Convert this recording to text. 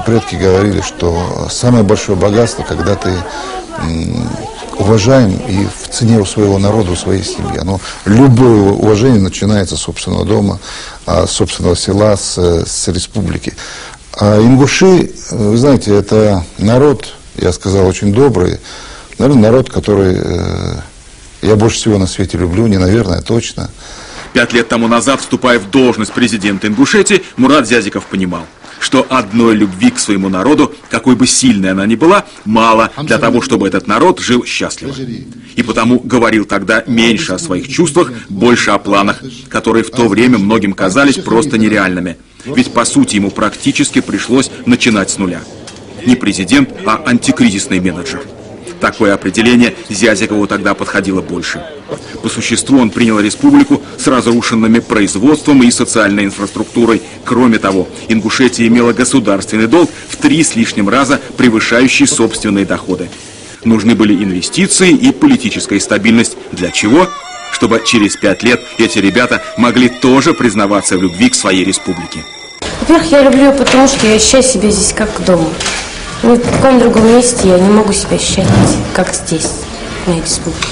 Предки говорили, что самое большое богатство, когда ты уважаем и в цене у своего народа, у своей семьи. Но любое уважение начинается с собственного дома, с собственного села, с республики. А ингуши, вы знаете, это народ, я сказал, очень добрый. Наверное, народ, который я больше всего на свете люблю, не наверное, точно. 5 лет тому назад, вступая в должность президента Ингушетии, Мурат Зязиков понимал, что одной любви к своему народу, какой бы сильной она ни была, мало для того, чтобы этот народ жил счастливо. И потому говорил тогда меньше о своих чувствах, больше о планах, которые в то время многим казались просто нереальными. Ведь, по сути, ему практически пришлось начинать с нуля. Не президент, а антикризисный менеджер. Такое определение Зязикову тогда подходило больше. По существу он принял республику с разрушенными производством и социальной инфраструктурой. Кроме того, Ингушетия имела государственный долг в 3 с лишним раза превышающий собственные доходы. Нужны были инвестиции и политическая стабильность. Для чего? Чтобы через 5 лет эти ребята могли тоже признаваться в любви к своей республике. Во-первых, я люблю ее, потому что я ощущаю себя здесь как дома. Ни в каком другом месте я не могу себя ощущать, как здесь, в моей республике.